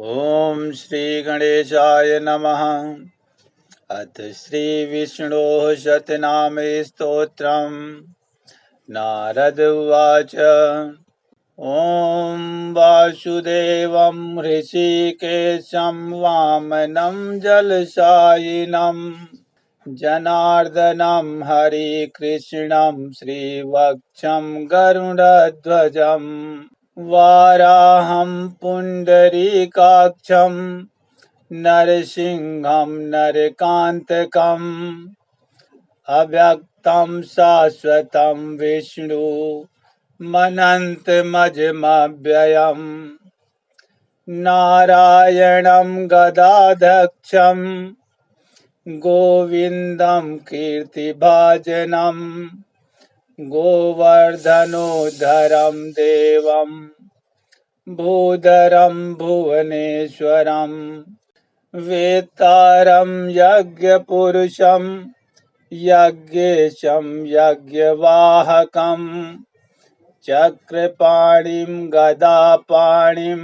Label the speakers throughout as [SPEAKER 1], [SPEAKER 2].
[SPEAKER 1] ओम श्री गणेशाय नमः। अथ श्री विष्णोः शतनाम स्तोत्रम्। नारद उवाच। ओम वासुदेवं ऋषिकेशं वामनं जलशायिनं जनार्दनं हरिकृष्णं श्रीवत्सं गरुडध्वजम् वाराहं पुण्डरीकाक्षं नरसिंहं नरकान्तकम् अव्यक्तं शाश्वतं विष्णु मनन्तमजमव्ययम् नारायणं गदाधक्षं गोविन्दं कीर्तिभाजनम् गोवर्धनोद्धरं देवं भूधरं भुवनेश्वरं वेत्तारं यज्ञपुरुषं यज्ञेशं यज्ञवाहकं चक्रपाणिं गदापाणिं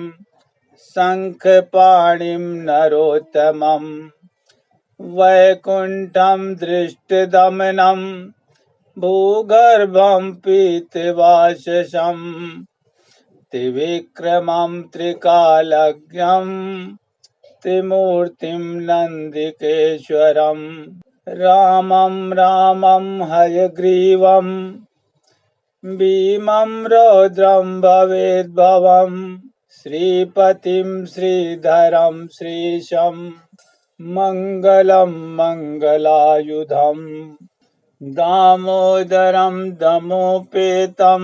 [SPEAKER 1] शङ्खपाणिं नरोत्तमं वैकुण्ठं दृष्टदमनं भूगर्भं पीतवाससं त्रिविक्रमं त्रिकालज्ञं त्रिमूर्तिं नन्दिकेश्वरम् रामं हयग्रीवं भीमं रौद्रं भवेद्भवम् श्रीपतिं श्रीधरं श्रीशं मङ्गलं मङ्गलायुधम् दामोदरं दमोपेतं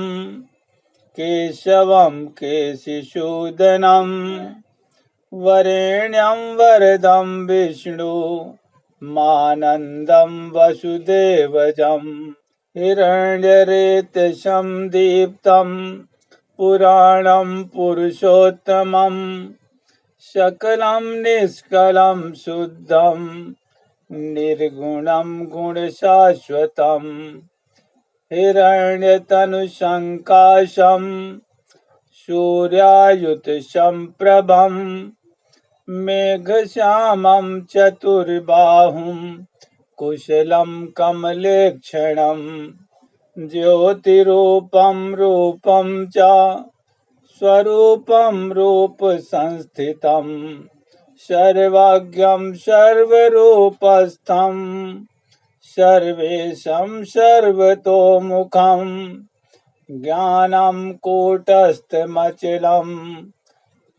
[SPEAKER 1] केशवं केशिशूदनं वरेण्यं वरदं विष्णु मानन्दं वसुदेवजं हिरण्यरेतसं दीप्तं पुराणं पुरुषोत्तमं सकलं निष्कलं शुद्धं निर्गुणं गुणशाश्वतं हिरण्यतनुसङ्काशं सूर्यायुतसम्प्रभं मेघश्यामं चतुर्बाहुं कुशलं कमलेक्षणं ज्योतिरूपं रूपं च स्वरूपं रूपसंस्थितं सर्वज्ञं सर्वरूपस्थं सर्वेशं सर्वतोमुखं ज्ञानं कूटस्थमचलं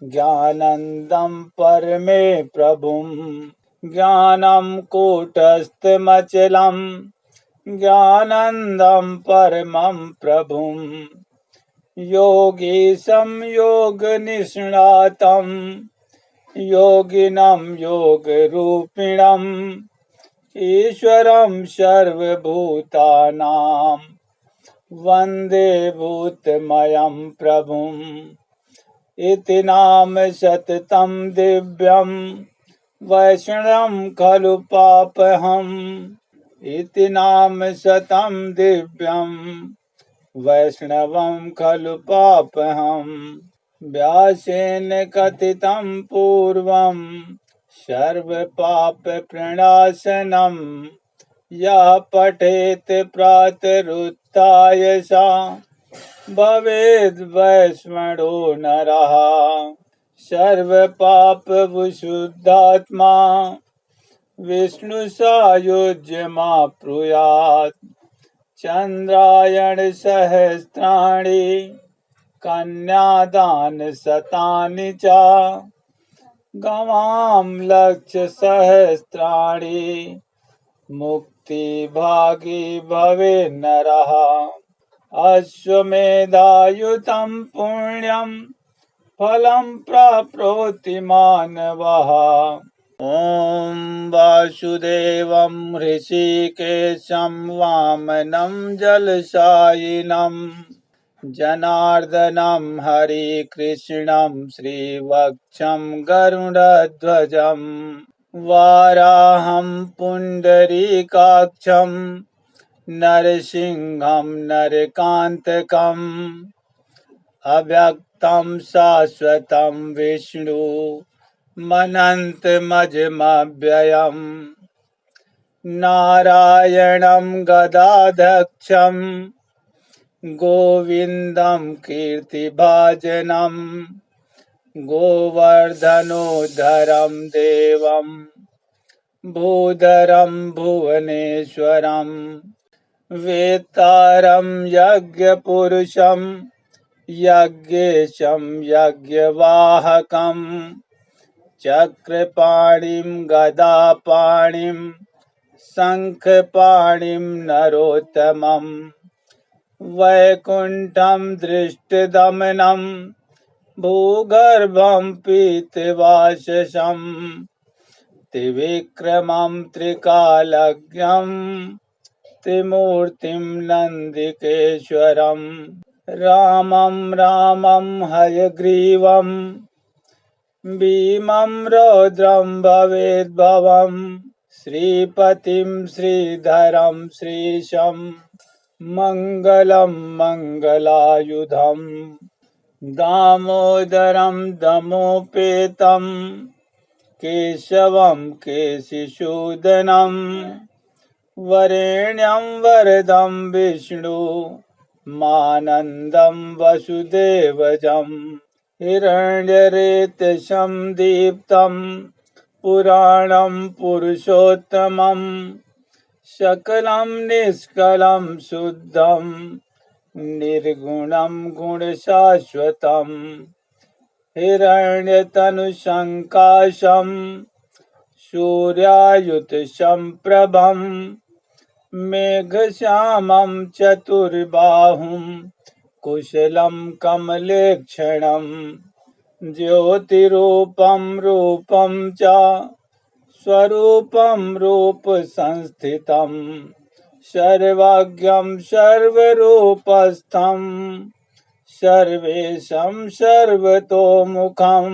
[SPEAKER 1] ज्ञानन्दं परमे प्रभुं ज्ञानं कूटस्थमचलं ज्ञानन्दं परमं प्रभुं योगीशं योगनिष्णातं योगिनं योगरूपिणम् ईश्वरं सर्वभूतानां वन्दे भूतमयं प्रभुम् इति नाम सततं दिव्यं वैष्णवं खलु पापहम् इति नाम शतं दिव्यं वैष्णवं खलु पापहम् व्यासेन कथितं पूर्वं सर्वपापप्रणाशनं यः पठेत् प्रातरुत्थाय सा भवेद् वैष्णवो नरः सर्वपापविशुद्धात्मा विष्णुसायुज्यमाप्नुयात् चन्द्रायणसहस्राणि कन्यादानशतानि च गवां लक्षसहस्राणि मुक्तिभागी भवेत् नरः अश्वमेधायुतं पुण्यं फलं प्राप्नोति मानवः ॐ वासुदेवं ऋषिकेशं वामनं जलशायिनं जनार्दनं हरिकृष्णं श्रीवत्सं गरुडध्वजं वाराहं पुण्डरीकाक्षं नरसिंहं नरकान्तकम् अव्यक्तं शाश्वतं विष्णु मनन्तमजमव्ययम् नारायणं गदाध्यक्षं गोविन्दं कीर्तिभाजनं गोवर्धनोद्धरं देवं भूधरं भुवनेश्वरं वेत्तारं यज्ञपुरुषं यज्ञेशं यज्ञवाहकं चक्रपाणिं गदापाणिं शङ्खपाणिं नरोत्तमं वैकुण्ठं दृष्टदमनं भूगर्भं पीतवाससं त्रिविक्रमं त्रिकालज्ञं त्रिमूर्तिं नन्दिकेश्वरं रामं हयग्रीवं भीमं रौद्रं भवेद्भवम् श्रीपतिं श्रीधरं श्रीशं मङ्गलं मङ्गलायुधं दामोदरं दमोपेतं केशवं केशिशूदनं वरेण्यं वरदं विष्णु मानन्दं वसुदेवजं हिरण्यरेतसं दीप्तं पुराणं पुरुषोत्तमं सकलं निष्कलं शुद्धं निर्गुणं गुणशाश्वतं हिरण्यतनुसङ्काशं सूर्यायुतसम्प्रभं मेघश्यामं चतुर्बाहुं कुशलं कमलेक्षणं ज्योतिरूपं रूपं च स्वरूपं रूपसंस्थितं सर्वज्ञं सर्वरूपस्थं सर्वेशं सर्वतोमुखं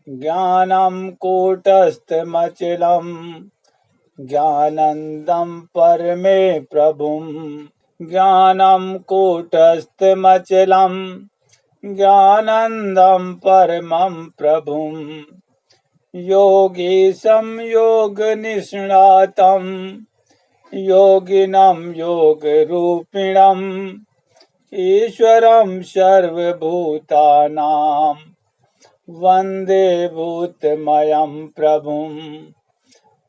[SPEAKER 1] ज्ञानं कूटस्थमचलं ज्ञानन्दं परमे प्रभुं ज्ञानं कूटस्थमचलं ज्ञानन्दं परमं प्रभुं योगीशं योगनिष्णातं योगिनं योगरूपिणम् ईश्वरं सर्वभूतानां वन्दे भूतमयं प्रभुम्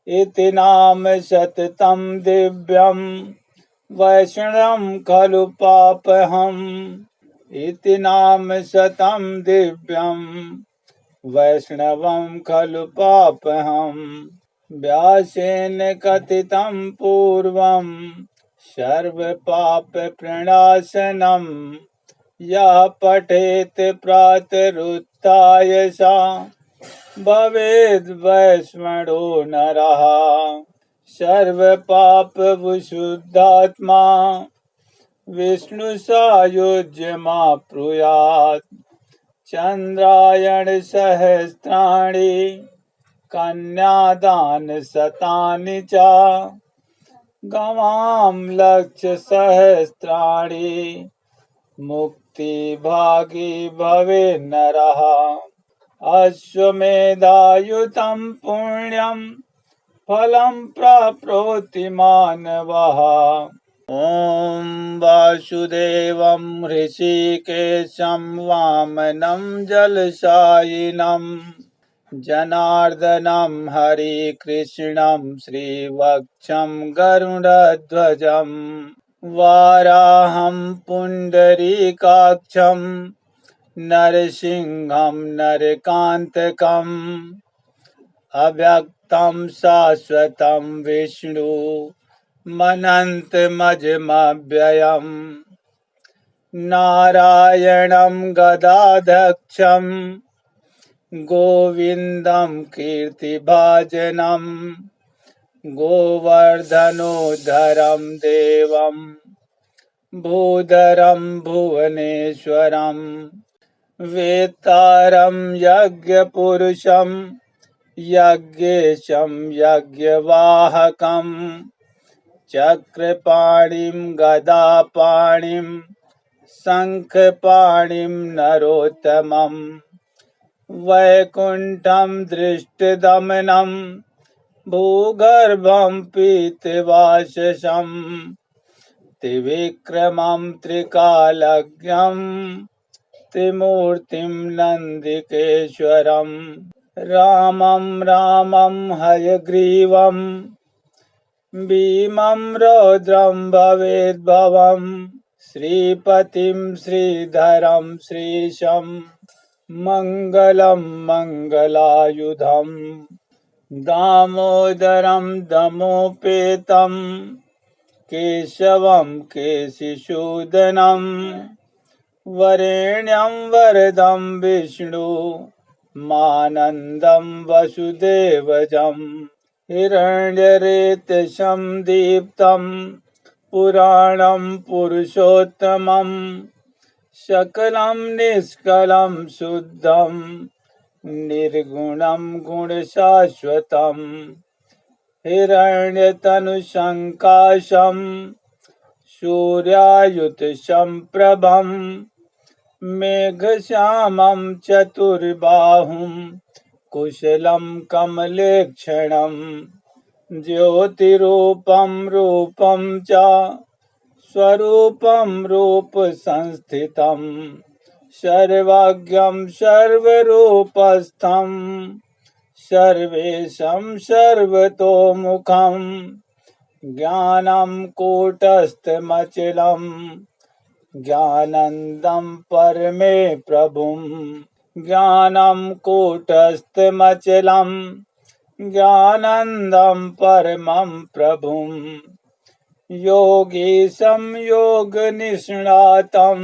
[SPEAKER 1] इति नाम सततं दिव्यं वैष्णवं खलु पापहम् इति नाम सतं दिव्यं वैष्णवं खलु पापहम् व्यासेन कथितं पूर्वं सर्वपापप्रणाशनं यः पठेत् प्रातरुत्थाय सा भवेद् वैष्णवो नरः सर्वपापविशुद्धात्मा विष्णुसायुज्यमाप्नुयात् चन्द्रायणसहस्राणि कन्यादानशतानि च गवां लक्षसहस्राणि मुक्तिभागी भवेन्नरः अश्वमेधायुतं पुण्यं फलं प्राप्नोति मानवः ॐ वासुदेवं ऋषिकेशं वामनं जलशायिनं जनार्दनं हरिकृष्णं श्रीवत्सं गरुडध्वजं वाराहं पुण्डरीकाक्षं नरसिंहं नरकान्तकम् अव्यक्तं शाश्वतं विष्णु मनन्तमजमव्ययम् नारायणं गदाध्यक्षं गोविन्दं कीर्तिभाजनं गोवर्धनोद्धरं देवं भूधरं भुवनेश्वरं वेत्तारं यज्ञपुरुषं यज्ञेशं यज्ञवाहकं चक्रपाणिं गदापाणिं शङ्खपाणिं नरोत्तमं वैकुण्ठं दृष्टदमनं भूगर्भं पीतवाससं त्रिविक्रमं त्रिकालज्ञं त्रिमूर्तिं नन्दिकेश्वरम् रामं रामं हयग्रीवं भीमं रौद्रं भवेद्भवम् श्रीपतिं श्रीधरं श्रीशं मङ्गलं मङ्गलायुधम् दामोदरं दमोपेतं केशवं केशिशूदनं वरेण्यं वरदं विष्णु मानन्दं वसुदेवजम् हिरण्यरेतसं दीप्तं पुराणं पुरुषोत्तमं सकलं निष्कलं शुद्धं निर्गुणं गुणशाश्वतं हिरण्यतनुसङ्काशं सूर्यायुतसम्प्रभं मेघश्यामं चतुर्बाहुं कुशलं कमलेक्षणं ज्योतिरूपं रूपं च स्वरूपं रूपसंस्थितं सर्वज्ञं सर्वरूपस्थं सर्वेशं सर्वतोमुखं ज्ञानं कूटस्थमचलं ज्ञानन्दं परमे प्रभुं ज्ञानं कूटस्थमचलं ज्ञानन्दं परमं प्रभुं योगीशं योगनिष्णातं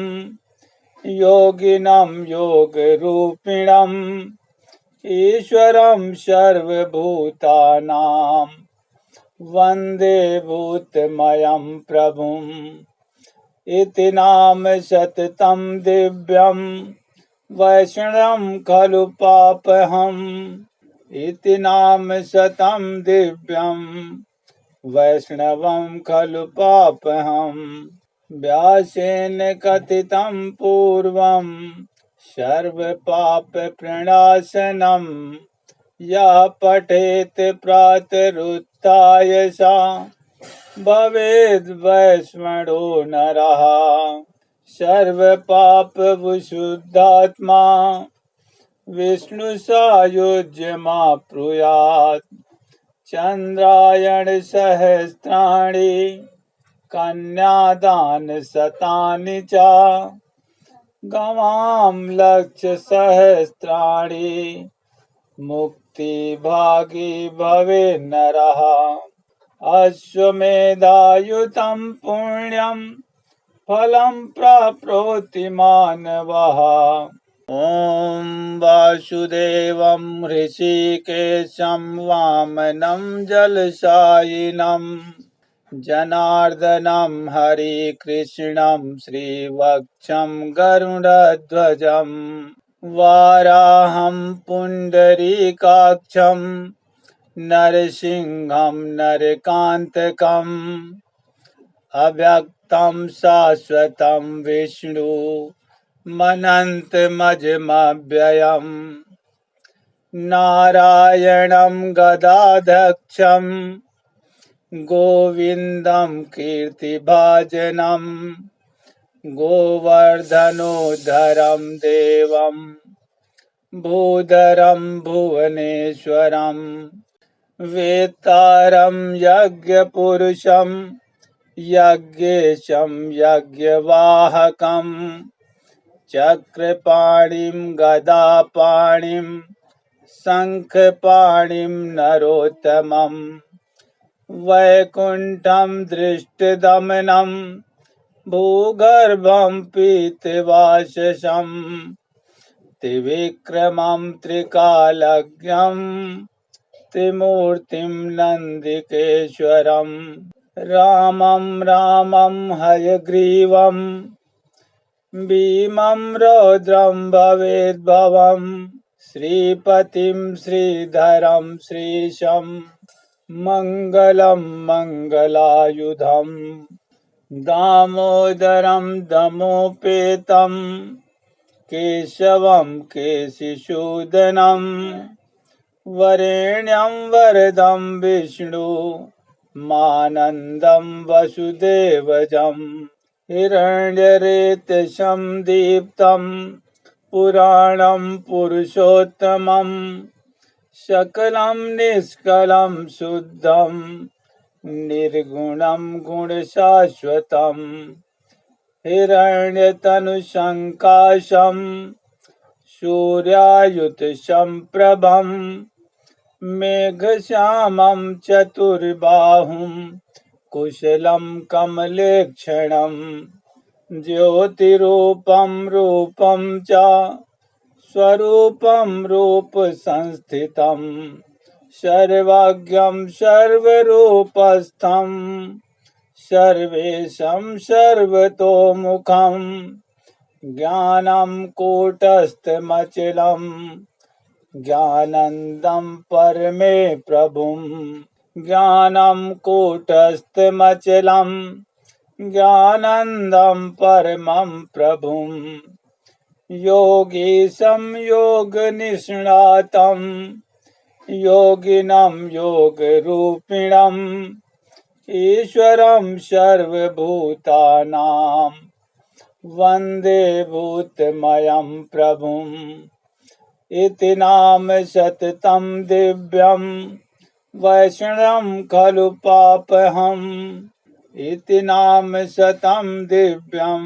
[SPEAKER 1] योगिनं योगरूपिणम् ईश्वरं सर्वभूतानां वन्दे भूतमयं प्रभुम् इति नाम सततं दिव्यं वैष्णवं खलु पापहम् इति नाम सतं दिव्यं वैष्णवं खलु पापहम् व्यासेन कथितं पूर्वं सर्वपापप्रणाशनं यः पठेत् प्रातरुत्थाय स भवेद् वैष्णवो नरः सर्वपापविशुद्धात्मा विष्णुसायुज्यमाप्नुयात् चन्द्रायणसहस्राणि कन्यादानशतानि च गवां लक्षसहस्राणि मुक्तिभागी भवेन्नरः अश्वमेधायुतं पुण्यं फलं प्राप्नोति मानवः ॐ वासुदेवं ऋषिकेशं वामनं जलशायिनं जनार्दनं हरिकृष्णं श्रीवत्सं गरुडध्वजं वाराहं पुण्डरीकाक्षं नरसिंहं नरकान्तकम् अव्यक्तं शाश्वतं विष्णु मनन्तमजमव्ययम् नारायणं गदाध्यक्षं गोविन्दं कीर्तिभाजनं गोवर्धनोद्धरं देवं भूधरं भुवनेश्वरं वेत्तारं यज्ञपुरुषं यज्ञेशं यज्ञवाहकं चक्रपाणिं गदापाणिं शङ्खपाणिं नरोत्तमं वैकुण्ठं दृष्टदमनं भूगर्भं पीतवाससं त्रिविक्रमं त्रिकालज्ञं त्रिमूर्तिं नन्दिकेश्वरम् रामं रामं हयग्रीवं भीमं रौद्रं भवेद्भवम् श्रीपतिं श्रीधरं श्रीशं मङ्गलं मङ्गलायुधम् दामोदरं दमोपेतं केशवं केशिशूदनं वरेण्यं वरदं विष्णु मानन्दं वसुदेवजं हिरण्यरेतसं दीप्तं पुराणं पुरुषोत्तमं सकलं निष्कलं शुद्धं निर्गुणं गुणशाश्वतं हिरण्यतनुसङ्काशं सूर्यायुतसम्प्रभं मेघश्यामं चतुर्बाहुं कुशलं कमलेक्षणं ज्योतिरूपं रूपं च स्वरूपं रूपसंस्थितं सर्वज्ञं सर्वरूपस्थं सर्वेशं सर्वतोमुखं ज्ञानं कूटस्थमचलं ज्ञानन्दं परमे प्रभुं ज्ञानं कूटस्थमचलं ज्ञानन्दं परमं प्रभुं योगीशं योगनिष्णातं योगिनं योगरूपिणम् ईश्वरं सर्वभूतानां वन्दे भूतमयं प्रभुम् इति नाम सततं दिव्यं वैष्णवं खलु पापहम् इति नाम सतं दिव्यं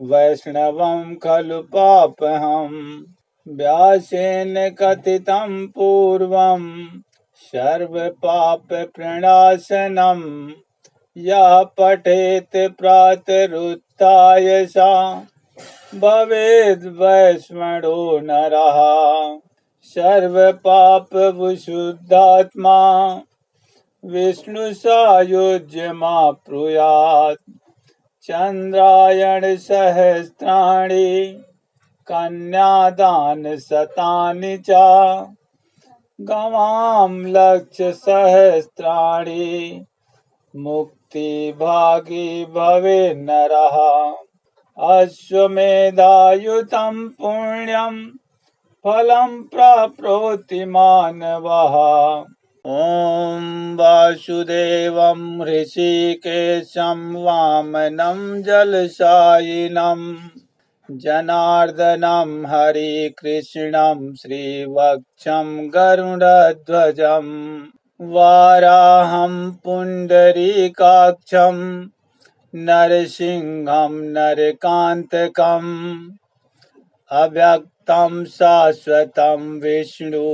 [SPEAKER 1] वैष्णवं खलु पापहम् व्यासेन कथितं पूर्वं सर्वपापप्रणाशनं यः पठेत् प्रातरुत्थाय सा भवेद् वैष्णवो नरः सर्वपापविशुद्धात्मा विष्णुसायुज्यमाप्नुयात् चन्द्रायणसहस्राणि कन्यादानशतानि च गवां लक्षसहस्राणि मुक्तिभागी भवेन्नरः अश्वमेधायुतं पुण्यं फलं प्राप्नोति मानवः ॐ वासुदेवं ऋषिकेशं वामनं जलशायिनं जनार्दनं हरिकृष्णं श्रीवत्सं गरुडध्वजं वाराहं पुण्डरीकाक्षं नरसिंहं नरकान्तकम् अव्यक्तं शाश्वतं विष्णु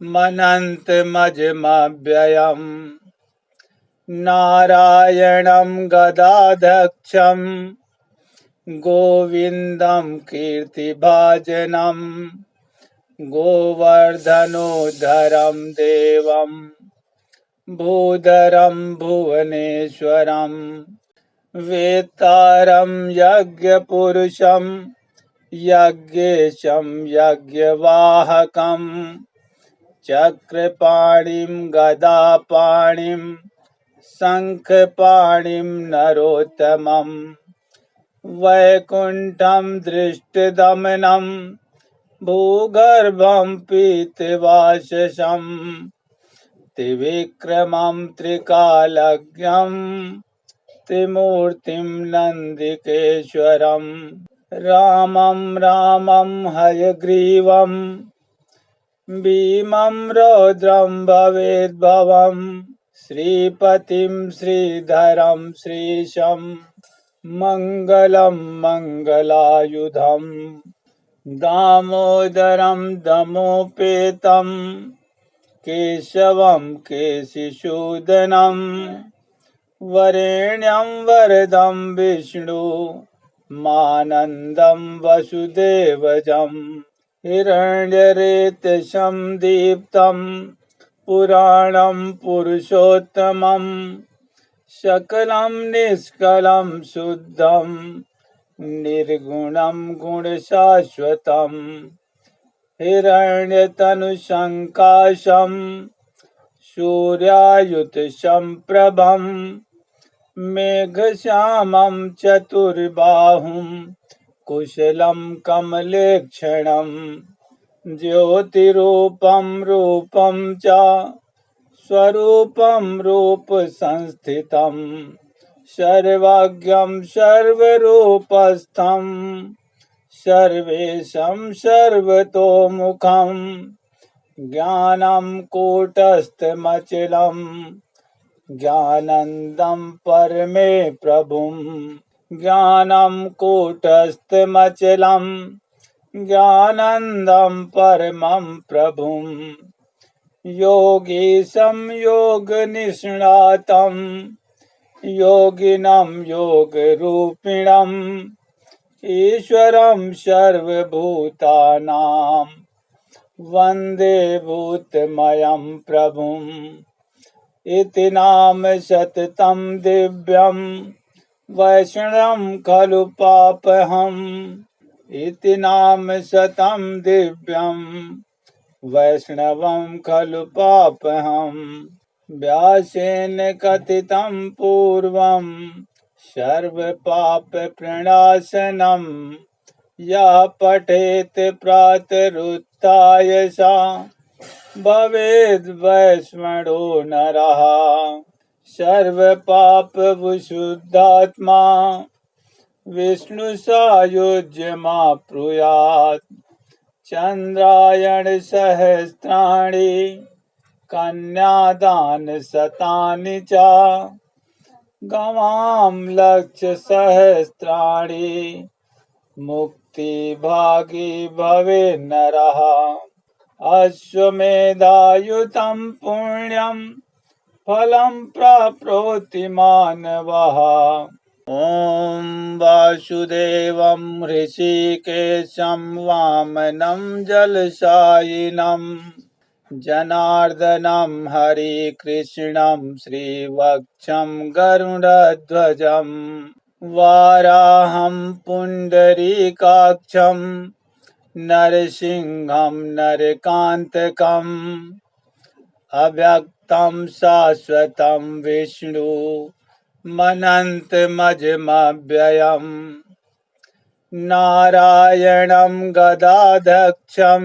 [SPEAKER 1] मनन्तमजमव्ययम् नारायणं गदाध्यक्षं गोविन्दं कीर्तिभाजनं गोवर्धनोद्धरं देवं भूधरं भुवनेश्वरं वेत्तारं यज्ञपुरुषं यज्ञेशं यज्ञवाहकं चक्रपाणिं गदापाणिं शङ्खपाणिं नरोत्तमं वैकुण्ठं दृष्टदमनं भूगर्भं पीतवाससं त्रिविक्रमं त्रिकालज्ञं त्रिमूर्तिं नन्दिकेश्वरं रामं हयग्रीवं भीमं रौद्रं भवेद्भवं श्रीपतिं श्रीधरं श्रीशं मङ्गलं मङ्गलायुधं दामोदरं दमोपेतं केशवं केशिशूदनं वरेण्यं वरदं विष्णु मानन्दं वसुदेवजं हिरण्यरेतसं दीप्तं पुराणं पुरुषोत्तमं सकलं निष्कलं शुद्धं निर्गुणं गुणशाश्वतं हिरण्यतनुसङ्काशं सूर्यायुतसम्प्रभं मेघश्यामं चतुर्बाहुं कुशलं कमलेक्षणं ज्योतिरूपं रूपं च स्वरूपं रूपसंस्थितं सर्वज्ञं सर्वरूपस्थं सर्वेशं सर्वतोमुखं ज्ञानं कूटस्थमचलं ज्ञानन्दं परमे प्रभुं ज्ञानं कूटस्थमचलं ज्ञानन्दं परमं प्रभुं योगीशं योगनिष्णातं योगिनं योगरूपिणम् ईश्वरं सर्वभूतानां वन्दे भूतमयं प्रभुम् इति नाम सततं दिव्यं वैष्णवं खलु पापहम् इति नाम सतं दिव्यं वैष्णवं खलु पापहम् व्यासेन कथितं पूर्वं सर्वपापप्रणाशनं यः पठेत् प्रातरुत्थाय सा भवेद् वैष्णवो नरः सर्वपापविशुद्धात्मा विष्णुसायुज्यमाप्नुयात् चन्द्रायणसहस्राणि कन्यादानशतानि च गवां लक्षसहस्राणि मुक्तिभागी भवेन्नरः अश्वमेधायुतं पुण्यं फलं प्राप्नोति मानवः ॐ वासुदेवं ऋषिकेशं वामनं जलशायिनं जनार्दनं हरिकृष्णं श्रीवत्सं गरुडध्वजं वाराहं पुण्डरीकाक्षं नरसिंहं नरकान्तकम् अव्यक्तं शाश्वतं विष्णु मनन्तमजमव्ययम् नारायणं गदाधक्षं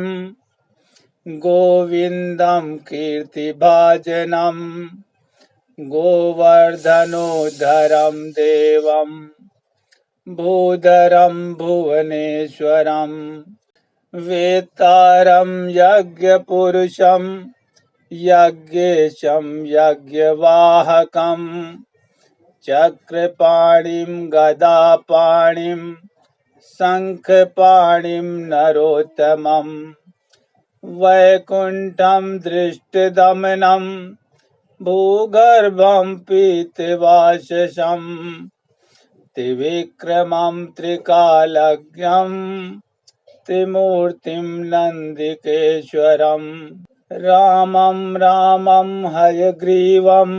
[SPEAKER 1] गोविन्दं कीर्तिभाजनं गोवर्धनोद्धरं देवं भूधरं भुवनेश्वरं वेत्तारं यज्ञपुरुषं यज्ञेशं यज्ञवाहकं चक्रपाणिं गदापाणिं शङ्खपाणिं नरोत्तमं वैकुण्ठं दृष्टदमनं भूगर्भं पीतवाससं त्रिविक्रमं त्रिकालज्ञं त्रिमूर्तिं नन्दिकेश्वरं रामं रामं हयग्रीवं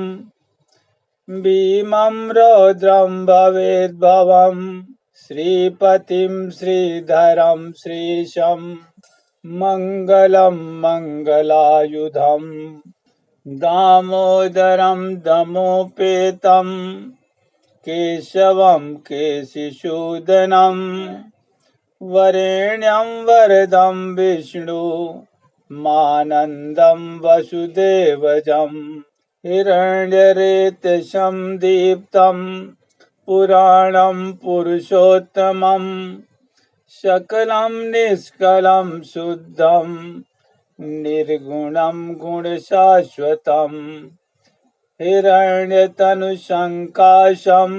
[SPEAKER 1] भीमं रौद्रं भवेद्भवं श्रीपतिं श्रीधरं श्रीशं मङ्गलं मङ्गलायुधं दामोदरं दमोपेतं केशवं केशिसूदनं वरेण्यं वरदं विष्णु मानन्दं वसुदेवजं हिरण्यरेतसं दीप्तं पुराणं पुरुषोत्तमं सकलं निष्कलं शुद्धं निर्गुणं गुणशाश्वतं हिरण्यतनुसङ्काशं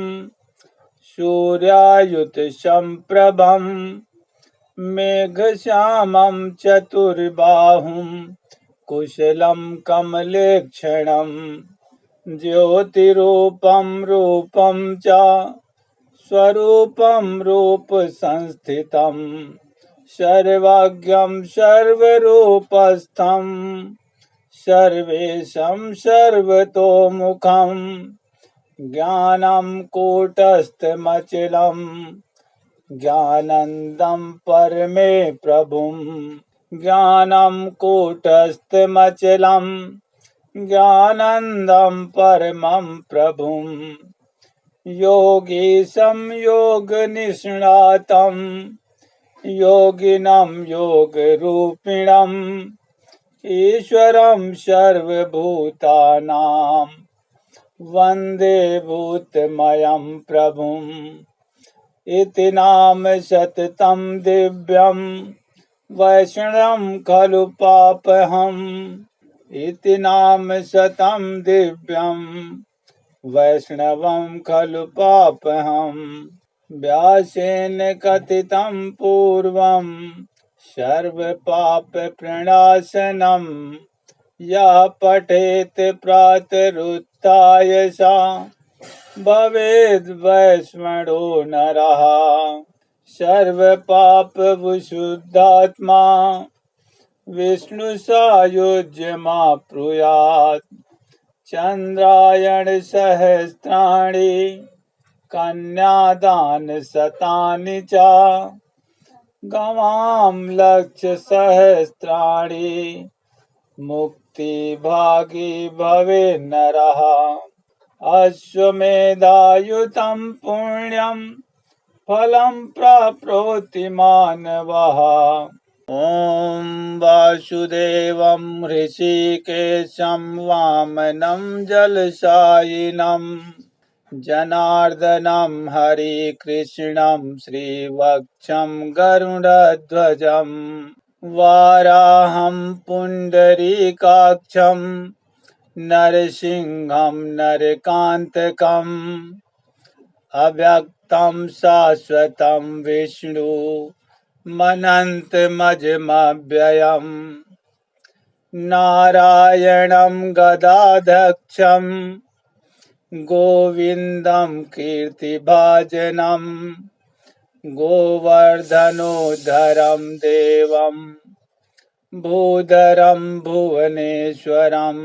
[SPEAKER 1] सूर्यायुतसम्प्रभं मेघश्यामं चतुर्बाहुं कुशलं कमलेक्षणं ज्योतिरूपं रूपं च स्वरूपं रूपसंस्थितं सर्वज्ञं सर्वरूपस्थं सर्वेशं सर्वतोमुखं ज्ञानं कूटस्थमचलं ज्ञानन्दं परमे प्रभुं ज्ञानं कूटस्थमचलं ज्ञानन्दं परमं प्रभुं योगीशं योगनिष्णातं योगिनं योगरूपिणम् ईश्वरं सर्वभूतानां वन्दे भूतमयं प्रभुम् इति नाम सततं दिव्यं वैष्णवं खलु पापहम् इति नाम सतं दिव्यं वैष्णवं खलु पापहम् व्यासेन कथितं पूर्वं सर्वपापप्रणाशनं यः पठेत् प्रातरुत्थाय सा भवेद् वैष्णवो नरः सर्वपापविशुद्धात्मा विष्णुसायुज्यमाप्नुयात् चन्द्रायणसहस्राणि कन्यादानशतानि च गवां लक्षसहस्राणि मुक्तिभागी भवेन्नरः अश्वमेधायुतं पुण्यं फलं प्राप्नोति मानवः ॐ वासुदेवं ऋषिकेशं वामनं जलशायिनं जनार्दनं हरिकृष्णं श्रीवत्सं गरुडध्वजं वाराहं पुण्डरीकाक्षं नरसिंहं नरकान्तकम् अव्यक्तं शाश्वतं विष्णु मनन्तमजमव्ययम् नारायणं गदाध्यक्षं गोविन्दं कीर्तिभाजनं गोवर्धनोद्धरं देवं भूधरं भुवनेश्वरं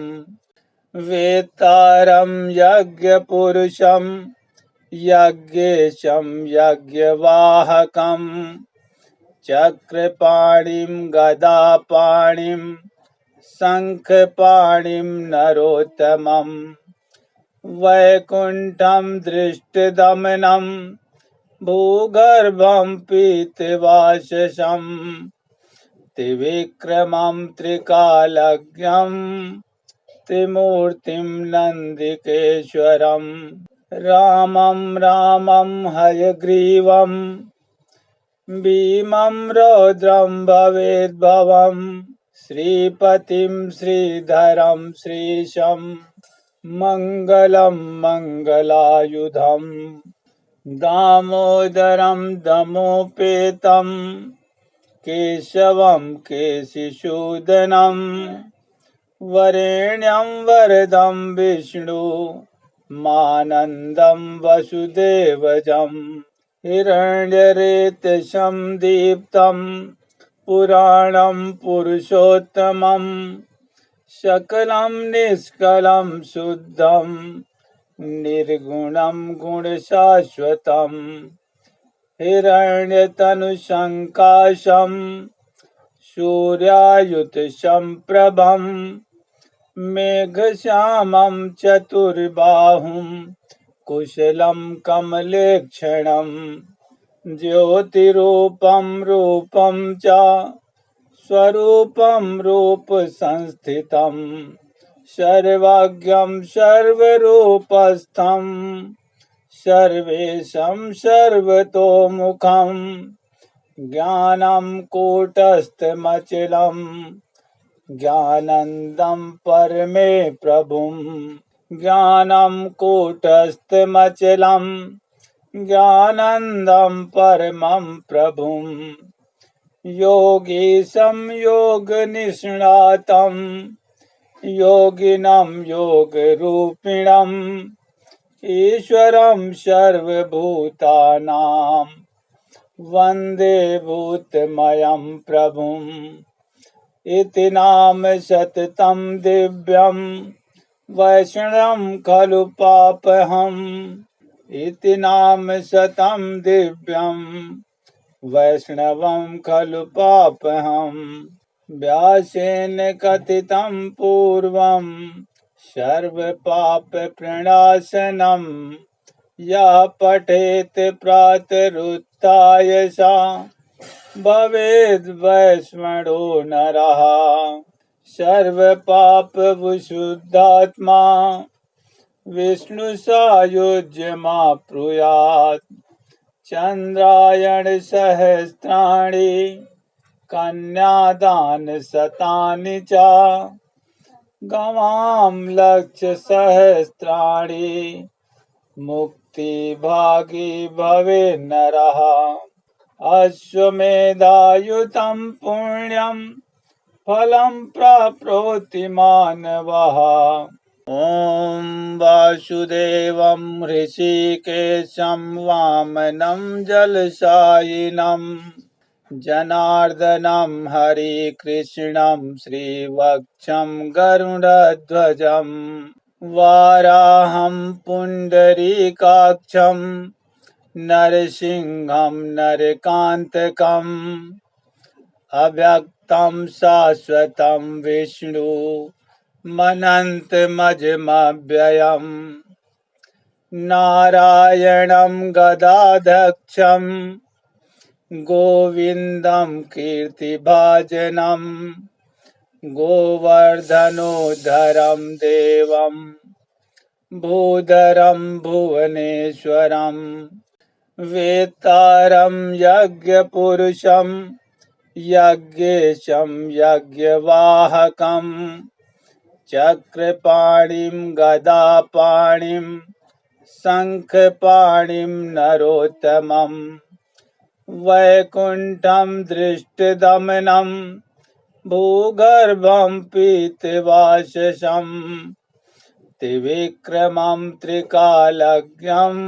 [SPEAKER 1] वेत्तारं यज्ञपुरुषं यज्ञेशं यज्ञवाहकं चक्रपाणिं गदापाणिं शङ्खपाणिं नरोत्तमं वैकुण्ठं दृष्टदमनं भूगर्भं पीतवाससं त्रिविक्रमं त्रिकालज्ञं त्रिमूर्तिं नन्दिकेश्वरं रामं हयग्रीवं भीमं रौद्रं भवेद्भवं श्रीपतिं श्रीधरं श्रीशं मङ्गलं मङ्गलायुधं दामोदरं दमोपेतं केशवं केशिसूदनं वरेण्यं वरदं विष्णु मानन्दं वसुदेवजं हिरण्यरेतसं दीप्तं पुराणं पुरुषोत्तमं सकलं निष्कलं शुद्धं निर्गुणं गुणशाश्वतं हिरण्यतनुसङ्काशं सूर्यायुतसम्प्रभं मेघश्यामं चतुर्बाहुं कुशलं कमलेक्षणं ज्योतिरूपं रूपं च स्वरूपं रूपसंस्थितं सर्वज्ञं सर्वरूपस्थं सर्वेशं सर्वतोमुखं ज्ञानं कूटस्थमचलं ज्ञानन्दं परमे प्रभुं ज्ञानं कूटस्थमचलं ज्ञानन्दं परमं प्रभुं योगीशं योगनिष्णातं योगिनं योगरूपिणम् ईश्वरं सर्वभूतानां वन्दे भूतमयं प्रभुम् इति नाम सततं दिव्यं वैष्णवं खलु पापहम् इति नाम सतं दिव्यं वैष्णवं खलु पापहम् व्यासेन कथितं पूर्वं सर्वपापप्रणाशनं यः पठेत् प्रातरुत्थाय सा भवेद् वैश्वणो नरः। सर्वपापविशुद्धात्मा विष्णुसायुज्यमाप्नुयात्। चन्द्रायणसहस्राणि कन्यादानशतानि च गवां लक्षसहस्राणि मुक्तिभागी भवेन्नरः। अश्वमेधायुतं पुण्यं फलं प्राप्नोति मानवः। ॐ वासुदेवं ऋषिकेशं वामनं जलशायिनं जनार्दनं हरिकृष्णं श्रीवत्सं गरुडध्वजं वाराहं पुण्डरीकाक्षं नरसिंहं नरकान्तकम् अव्यक्तं शाश्वतं विष्णु मनन्तमजमव्ययम् नारायणं गदाध्यक्षं गोविन्दं कीर्तिभाजनं गोवर्धनोद्धरं देवं भूधरं भुवनेश्वरं वेत्तारं यज्ञपुरुषं यज्ञेशं यज्ञवाहकं चक्रपाणिं गदापाणिं शङ्खपाणिं नरोत्तमं वैकुण्ठं दृष्टदमनं भूगर्भं पीतवाससं त्रिविक्रमं त्रिकालज्ञं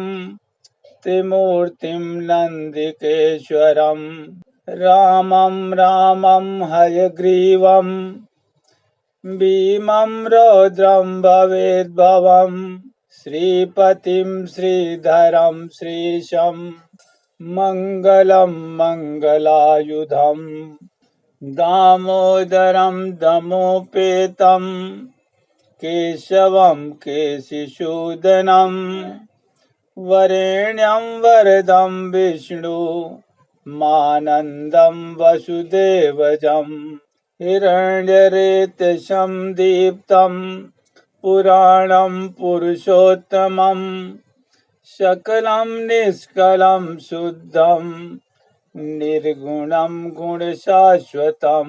[SPEAKER 1] त्रिमूर्तिं नन्दिकेश्वरम् रामं रामं हयग्रीवं भीमं रौद्रं भवेद्भवं श्रीपतिं श्रीधरं श्रीशं मङ्गलं मङ्गलायुधं दामोदरं दमोपेतं केशवं केशिसूदनं वरेण्यं वरदं विष्णु मानन्दं वसुदेवजं हिरण्यरेतसं दीप्तं पुराणं पुरुषोत्तमं सकलं निष्कलं शुद्धं निर्गुणं गुणशाश्वतं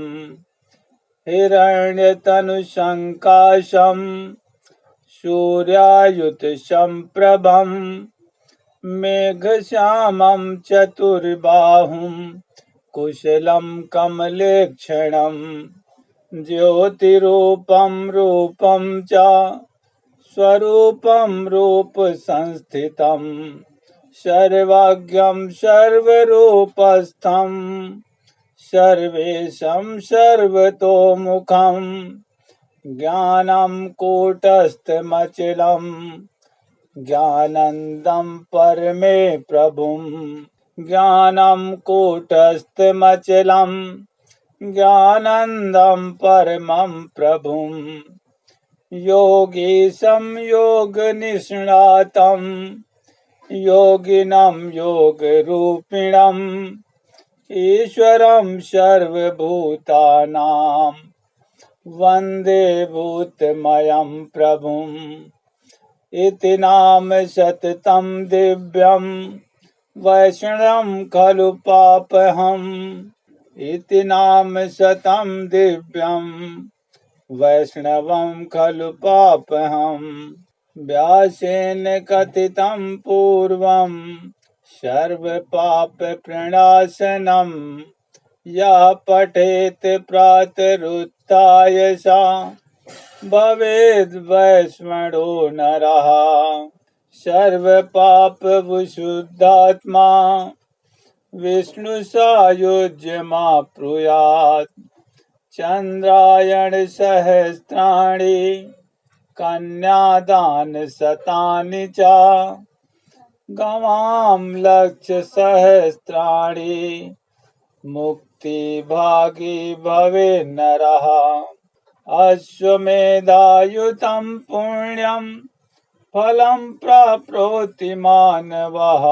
[SPEAKER 1] हिरण्यतनुसङ्काशं सूर्यायुतसम्प्रभं मेघश्यामं चतुर्बाहुं कुशलं कमलेक्षणं ज्योतिरूपं रूपं च स्वरूपं रूपसंस्थितं सर्वज्ञं सर्वरूपस्थं सर्वेशं सर्वतोमुखं ज्ञानं कूटस्थमचलं ज्ञानन्दं परमे प्रभुं ज्ञानं कूटस्थमचलं ज्ञानन्दं परमं प्रभुं योगीशं योगनिष्णातं योगिनं योगरूपिणम् ईश्वरं सर्वभूतानां वन्दे भूतमयं प्रभुम् इति नाम सततं दिव्यं वैष्णवं खलु पापहम् इति नाम सतं दिव्यं वैष्णवं खलु पापहम् व्यासेन कथितं पूर्वं सर्वपापप्रणाशनं यः पठेत् प्रातरुत्थाय सा भवेद् वैश्वणो नरः। सर्वपापविशुद्धात्मा विष्णुसायुज्यमाप्नुयात्। चन्द्रायणसहस्राणि कन्यादानशतानि च गवां लक्षसहस्राणि मुक्तिभागी भवेन्नरः। अश्वमेधायुतं पुण्यं फलं प्राप्नोति मानवः